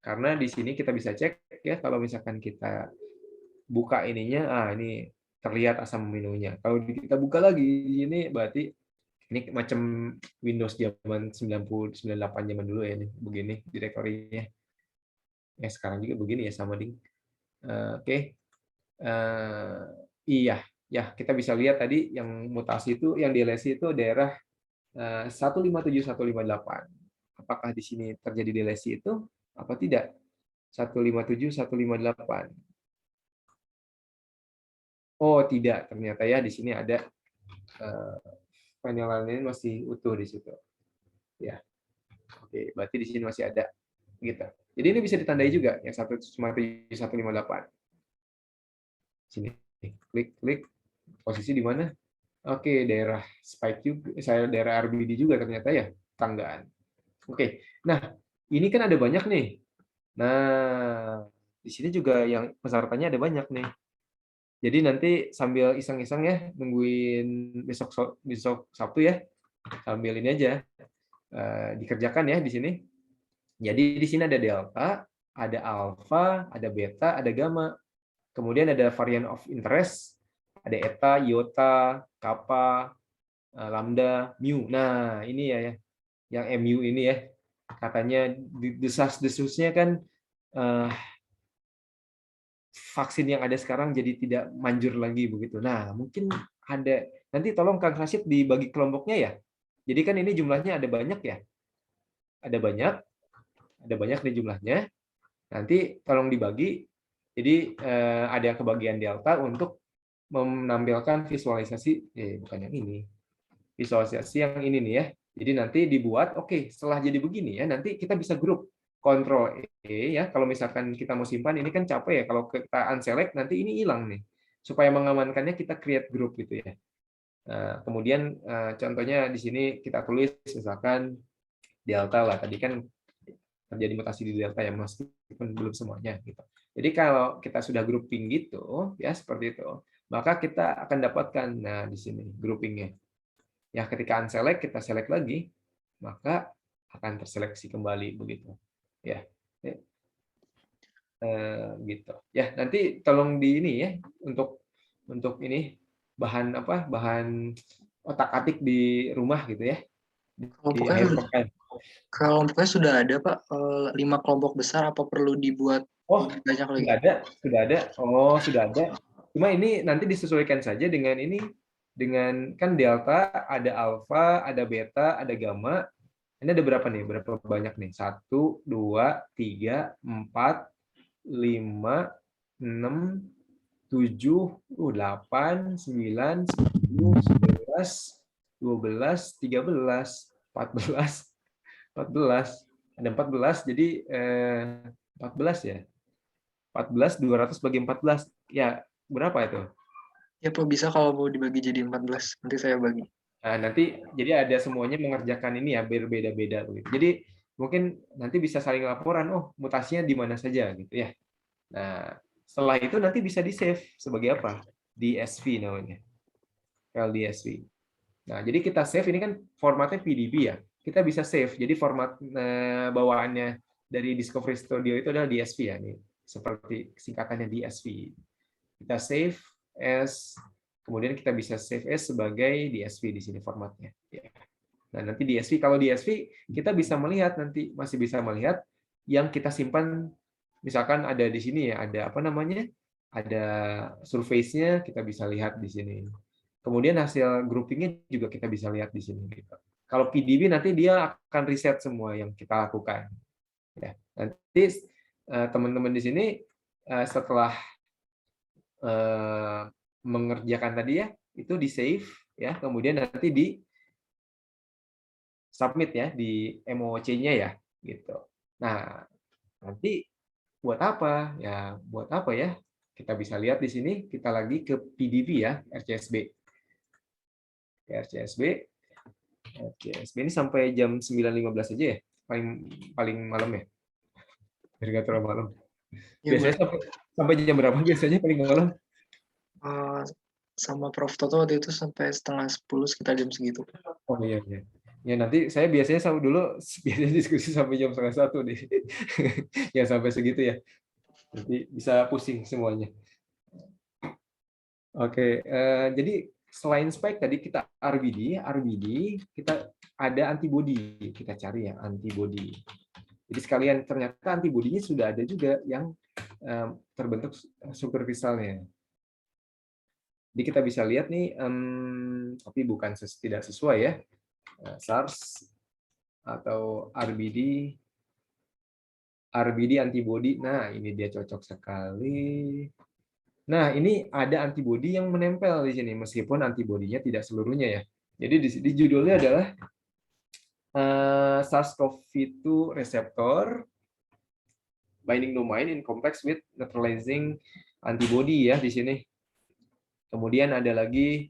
Karena di sini kita bisa cek ya, kalau misalkan kita buka ininya, ini terlihat asam aminonya. Kalau kita buka lagi di sini, berarti ini macam Windows zaman 90, 98 zaman dulu ya, nih, begini direktorinya. Ya, sekarang juga begini ya sama ding. Oke. Iya, ya kita bisa lihat tadi yang mutasi itu, yang delesi itu daerah 157, 158. Apakah di sini terjadi delesi itu apa tidak? 157, 158. Oh tidak, ternyata ya di sini ada phenylalanine masih utuh di situ. Ya, oke, berarti di sini masih ada, gitu. Jadi ini bisa ditandai juga yang 157, 158. Sini, klik, posisi di mana? Oke, daerah spike juga, saya daerah RBD juga ternyata ya, tanggaan. Oke, nah ini kan ada banyak nih. Nah, di sini juga yang pesertanya ada banyak nih. Jadi nanti sambil iseng-iseng ya, nungguin besok Sabtu ya, sambil ini aja dikerjakan ya di sini. Jadi di sini ada delta, ada alpha, ada beta, ada gamma. Kemudian ada varian of interest, ada eta, iota, kappa, lambda, mu. Nah, ini ya yang mu ini ya. Katanya desas-desusnya kan vaksin yang ada sekarang jadi tidak manjur lagi begitu. Nah, mungkin ada, nanti tolong Kang Rashid dibagi kelompoknya ya. Jadi kan ini jumlahnya ada banyak ya. Ada banyak nih jumlahnya. Nanti tolong dibagi. Jadi ada yang kebagian delta untuk menampilkan visualisasi, bukan yang ini. Visualisasi yang ini nih ya. Jadi nanti dibuat, oke, setelah jadi begini ya, nanti kita bisa grup. Ctrl E ya, kalau misalkan kita mau simpan, ini kan capek ya, kalau kita unselect nanti ini hilang nih. Supaya mengamankannya kita create group gitu ya. Nah, kemudian contohnya di sini kita tulis misalkan delta lah, tadi kan terjadi mutasi di delta ya, meskipun belum semuanya gitu. Jadi kalau kita sudah grouping gitu ya seperti itu, maka kita akan dapatkan nah di sini groupingnya. Ya ketika unselect kita select lagi, maka akan terseleksi kembali begitu. Ya. Gitu. Ya, nanti tolong di ini ya untuk ini bahan apa? Bahan otak-atik di rumah gitu ya. Di akhir pekan. Kelompoknya sudah ada, Pak. 5 kelompok besar apa perlu dibuat banyak lagi? Sudah ada. Oh, sudah ada. Cuma ini nanti disesuaikan saja dengan ini, dengan kan delta, ada alfa, ada beta, ada gamma. Ini ada berapa nih? Berapa banyak nih? 1, 2, 3, 4, 5, 6, 7, 8, 9, 10, 11, 12, 13, 14, 14. Ada 14, jadi 14 ya. 14, 200 bagi 14. Ya, berapa itu? Ya, Pak, bisa kalau mau dibagi jadi 14. Nanti saya bagi. Nah, nanti jadi ada semuanya mengerjakan ini ya, berbeda-beda begitu. Jadi mungkin nanti bisa saling laporan, oh mutasinya di mana saja gitu ya. Nah, setelah itu nanti bisa di-save sebagai apa? DSV namanya. LDSV. Nah, jadi kita save ini kan formatnya PDB ya. Kita bisa save. Jadi format bawaannya dari Discovery Studio itu adalah DSV ya. Nih, seperti singkatannya DSV. Kita save as, kemudian kita bisa save as sebagai DSV di sini formatnya. Nah, nanti DSV, kalau DSV kita bisa melihat nanti, masih bisa melihat yang kita simpan misalkan ada di sini ya, ada apa namanya? Ada surface-nya kita bisa lihat di sini. Kemudian hasil grouping-nya juga kita bisa lihat di sini gitu. Kalau PDB nanti dia akan riset semua yang kita lakukan. Ya, nanti teman-teman di sini setelah mengerjakan tadi ya, itu di save ya, kemudian nanti di submit ya di MOC-nya ya gitu. Nah, nanti buat apa? Ya, buat apa ya? Kita bisa lihat di sini, kita lagi ke PDB ya, RCSB. RCSB ini sampai jam 9.15 aja ya, paling malam ya. Biar nggak terlalu malam. Ya, Biasanya sampai jam berapa biasanya paling malam? sama Prof. Toto waktu itu sampai 9:30 sekitar jam segitu. Oh iya, iya. Ya nanti saya biasanya dulu biasanya diskusi sampai jam 12:30 deh. Ya sampai segitu ya. Nanti bisa pusing semuanya. Oke, jadi selain spike tadi kita RBD kita ada antibody, kita cari ya antibody. Jadi sekalian ternyata antibodinya sudah ada juga yang terbentuk superficialnya. Jadi kita bisa lihat nih, tapi bukan tidak sesuai ya, SARS atau RBD antibody. Nah ini dia cocok sekali. Nah, ini ada antibodi yang menempel di sini, meskipun antibodinya tidak seluruhnya ya. Jadi di judulnya adalah SARS-CoV-2 receptor binding domain in complex with neutralizing antibody ya di sini. Kemudian ada lagi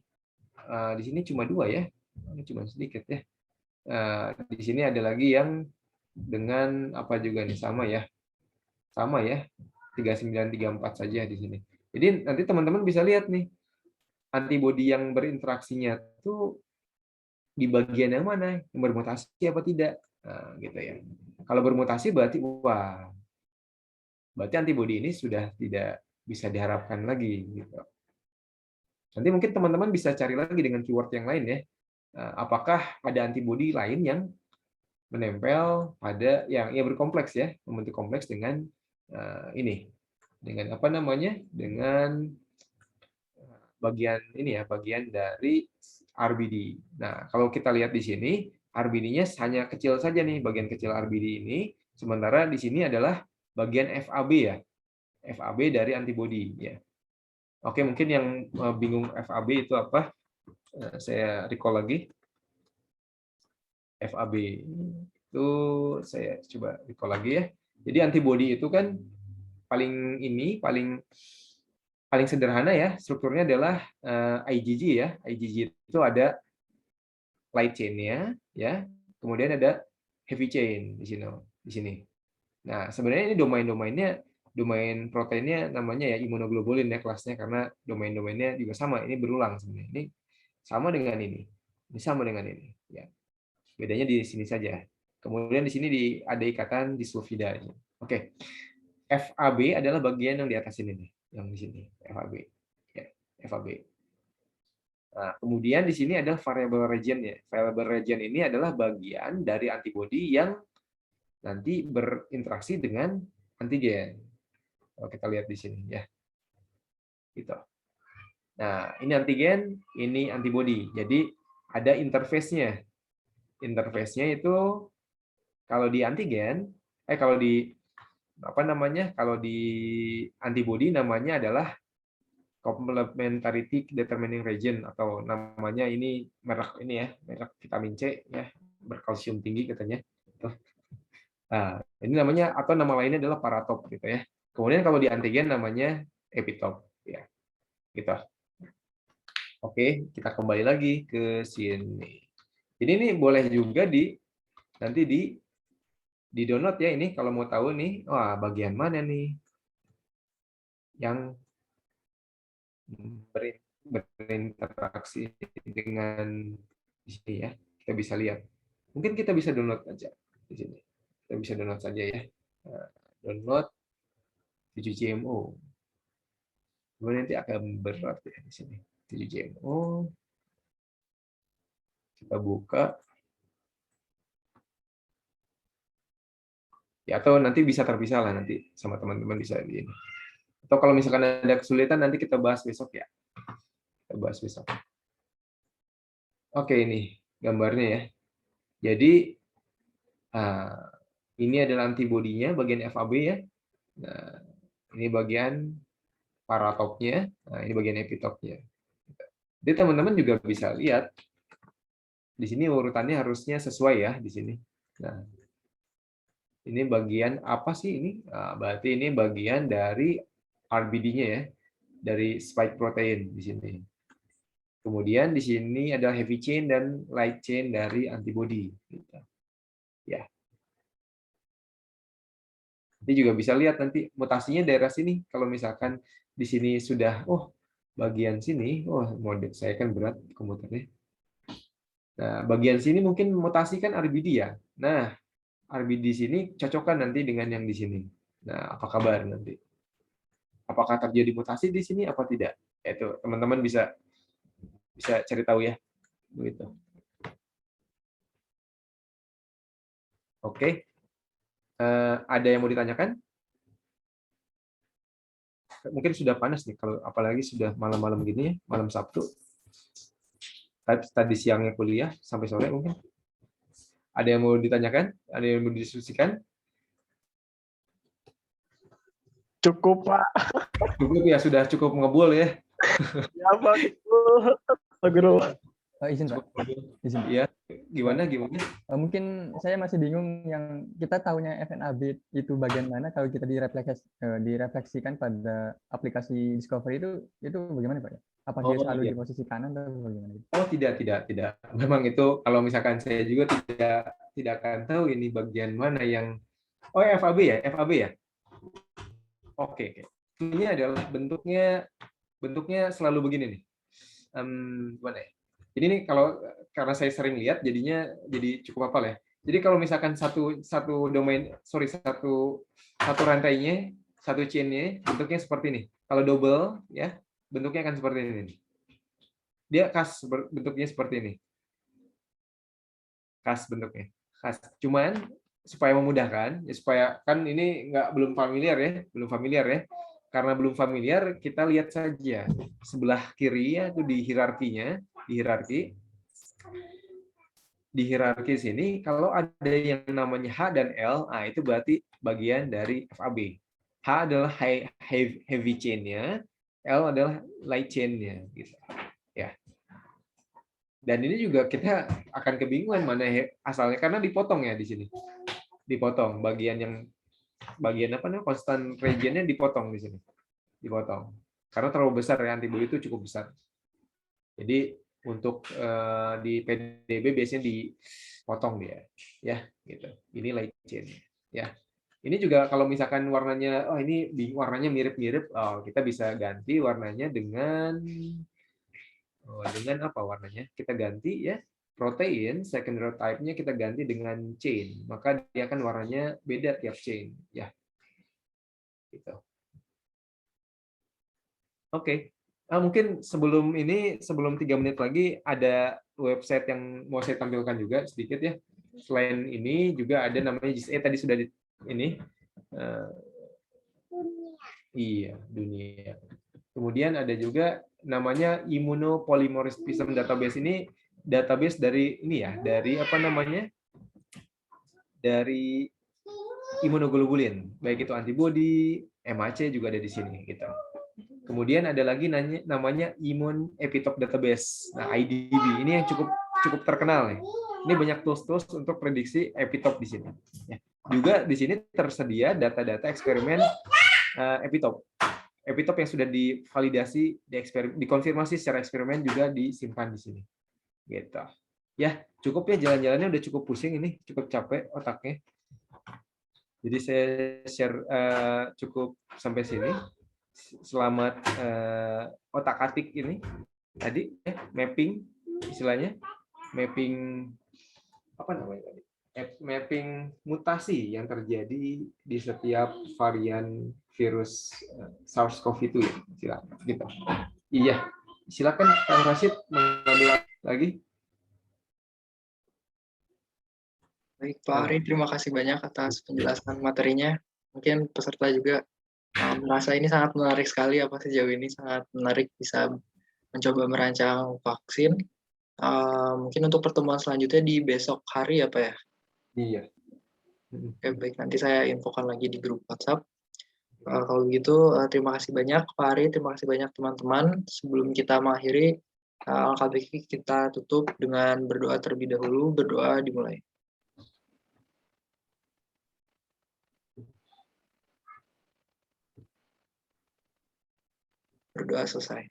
di sini cuma 2 ya, ini cuma sedikit ya. Di sini ada lagi yang dengan apa juga nih sama ya, 3934 saja di sini. Jadi nanti teman-teman bisa lihat nih, antibodi yang berinteraksinya tuh di bagian yang mana, yang bermutasi apa tidak, nah, gitu ya. Kalau bermutasi berarti berarti antibodi ini sudah tidak bisa diharapkan lagi. Gitu. Nanti mungkin teman-teman bisa cari lagi dengan keyword yang lain ya. Apakah ada antibodi lain yang menempel pada yang berkompleks ya, membentuk kompleks dengan ini, dengan apa namanya, dengan bagian ini ya, bagian dari RBD. Nah, kalau kita lihat di sini, RBD-nya hanya kecil saja nih, bagian kecil RBD ini, sementara di sini adalah bagian FAB ya, FAB dari antibody ya. Oke, mungkin yang bingung FAB itu apa, saya recall lagi. FAB itu saya coba recall lagi ya. Jadi antibody itu kan paling sederhana ya, strukturnya adalah IgG ya. IgG itu ada light chain-nya ya. Kemudian ada heavy chain di sini. Nah, sebenarnya ini domain proteinnya namanya ya imunoglobulin ya kelasnya, karena domain-domainnya juga sama, ini berulang sebenarnya. Ini sama dengan ini. Ini sama dengan ini ya. Bedanya di sini saja. Kemudian di sini ada ikatan disulfida. Oke. FAB adalah bagian yang di atas ini nih, yang di sini, FAB. Ya, FAB. Nah, kemudian di sini adalah variable region ya. Variable region ini adalah bagian dari antibodi yang nanti berinteraksi dengan antigen. Kalau kita lihat di sini ya. Gitu. Nah, ini antigen, ini antibodi. Jadi ada interface-nya. Interface-nya itu kalau di antigen, kalau di apa namanya? Kalau di antibodi namanya adalah complementarity determining region, atau namanya ini merek ini ya, merek vitamin C ya, berkalsium tinggi katanya. Nah, ini namanya, atau nama lainnya adalah paratop gitu ya. Kemudian kalau di antigen namanya epitop ya. Gitu. Oke, kita kembali lagi ke sini. Jadi ini boleh juga nanti di download ya ini, kalau mau tahu nih, wah bagian mana nih yang berinteraksi dengan di sini ya, kita bisa lihat. Mungkin kita bisa download aja di sini. Kita bisa download saja ya. Download 7GMO. Kemudian nanti akan berat ya di sini. 7GMO. Kita buka. Ya, atau nanti bisa terpisah lah nanti sama teman-teman bisa di ini. Atau kalau misalkan ada kesulitan nanti kita bahas besok ya. Kita bahas besok. Oke, ini gambarnya ya. Jadi ini adalah antibodinya bagian FAB ya. Nah, ini bagian paratopnya. Nah, ini bagian epitopnya. Jadi teman-teman juga bisa lihat di sini urutannya harusnya sesuai ya di sini. Nah, ini bagian apa sih ini? Nah, berarti ini bagian dari RBD-nya ya, dari spike protein di sini. Kemudian di sini ada heavy chain dan light chain dari antibody. Ya. Nanti juga bisa lihat nanti mutasinya daerah sini. Kalau misalkan di sini sudah, bagian sini, mode saya kan berat komputernya. Nah, bagian sini mungkin mutasi kan RBD ya. Nah, RBD sini cocokkan nanti dengan yang di sini. Nah, apa kabar nanti? Apakah terjadi mutasi di sini apa tidak? Itu teman-teman bisa cari tahu ya. Begitu. Oke. Ada yang mau ditanyakan? Mungkin sudah panas nih kalau apalagi sudah malam-malam gini ya, malam Sabtu. Tadi siangnya kuliah sampai sore mungkin. Ada yang mau ditanyakan? Ada yang mau didiskusikan? Cukup, Pak. Cukup ya, sudah cukup ngebul ya. Ya, Pak. Astagfirullah. Izin Pak. Izin. Iya, gimana? Mungkin saya masih bingung yang kita tahunya FNAB itu bagian mana kalau kita direfleksikan pada aplikasi Discovery itu bagaimana Pak? Apa dia selalu di posisi kanan atau bagaimana? Oh, tidak. Memang itu kalau misalkan saya juga tidak akan tahu ini bagian mana yang FAB ya? FAB ya? Oke. Ini adalah bentuknya selalu begini nih. Gimana ya? Ini nih karena saya sering lihat jadi cukup hafal ya. Jadi kalau misalkan satu rantainya, satu chain-nya bentuknya seperti ini. Kalau double ya, bentuknya akan seperti ini. Dia khas bentuknya seperti ini. Khas bentuknya. Khas. Cuman supaya memudahkan, ya supaya kan ini belum familiar ya. Karena belum familiar, kita lihat saja sebelah kiri ya itu di hierarki sini kalau ada yang namanya H dan L, itu berarti bagian dari FAB. H adalah heavy chain-nya, L adalah light chain-nya gitu. Ya. Dan ini juga kita akan kebingungan mana asalnya karena dipotong ya di sini. Dipotong bagian apa namanya constant region-nya dipotong di sini. Dipotong. Karena terlalu besar ya, antibody itu cukup besar. Jadi untuk di PDB biasanya dipotong dia ya gitu. Ini light chain ya. Ini juga kalau misalkan warnanya ini warnanya mirip-mirip, kita bisa ganti warnanya dengan apa warnanya? Kita ganti ya protein secondary type-nya kita ganti dengan chain. Maka dia akan warnanya beda tiap chain ya. Gitu. Oke. Mungkin sebelum 3 menit lagi ada website yang mau saya tampilkan juga sedikit ya. Selain ini juga ada namanya GISA tadi sudah ini. Iya, dunia. Kemudian ada juga namanya Immunopolymorphism Database. Ini database dari ini ya, dari apa namanya? Dari imunoglobulin, baik itu antibody, MHC juga ada di sini gitu. Kemudian ada lagi namanya Immune Epitope Database. Nah, IDB ini yang cukup terkenal nih. Ini banyak tools untuk prediksi epitope di sini. Ya. Juga di sini tersedia data-data eksperimen epitope. Epitope yang sudah divalidasi, dikonfirmasi secara eksperimen juga disimpan di sini. Gitu. Ya, cukup ya jalan-jalannya udah cukup pusing ini, cukup capek otaknya. Jadi saya share cukup sampai sini. Selamat otak-atik ini tadi mapping istilahnya apa namanya tadi mapping mutasi yang terjadi di setiap varian virus SARS-CoV-2 ya silakan gitu. Iya silakan Kang Rashid mengambil lagi. Baik, Pak Ari, terima kasih banyak atas penjelasan materinya. Mungkin peserta juga merasa ini sangat menarik sekali, apa sejauh ini sangat menarik bisa mencoba merancang vaksin. Mungkin untuk pertemuan selanjutnya di besok hari ya Pak ya? Iya. Oke, baik, nanti saya infokan lagi di grup WhatsApp. Kalau begitu, terima kasih banyak Pak Ari, terima kasih banyak teman-teman. Sebelum kita mengakhiri, alangkah baiknya kita tutup dengan berdoa terlebih dahulu. Berdoa dimulai. Berdoa selesai.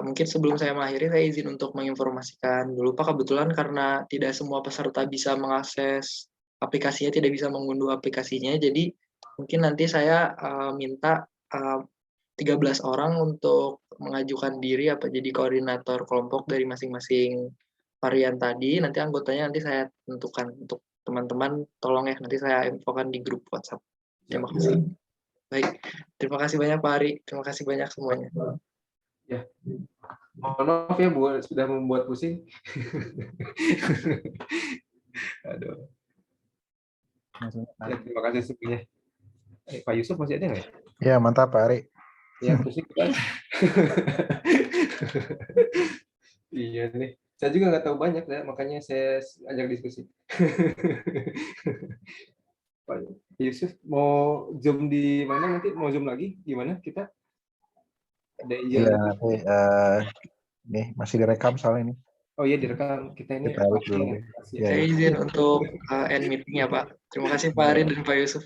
Mungkin sebelum saya mengakhiri, saya izin untuk menginformasikan dulu Pak, kebetulan karena tidak semua peserta bisa mengakses aplikasinya, tidak bisa mengunduh aplikasinya, jadi mungkin nanti saya minta 13 orang untuk mengajukan diri apa jadi koordinator kelompok dari masing-masing varian tadi. Nanti anggotanya nanti saya tentukan. Untuk teman-teman tolong ya, nanti saya infokan di grup WhatsApp. Terima kasih. Baik, terima kasih banyak Pak Ari, terima kasih banyak semuanya. Ya, mohon maaf ya sudah membuat pusing. Aduh. Ya, terima kasih semuanya. Pak Yusuf masih ada nggak ya? Ya, mantap Pak Ari. Ya, pusing kan? Iya nih. Saya juga nggak tahu banyak ya, makanya saya ajak diskusi. Pak Yusuf mau Zoom di mana nanti? Mau Zoom lagi? Gimana kita? Ada izin? Iya, nanti nih masih direkam soalnya ini. Oh iya, direkam. Kita ini. Kita edit dulu. Saya izin untuk end meeting ya Pak. Terima kasih Pak Ari dan Pak Yusuf.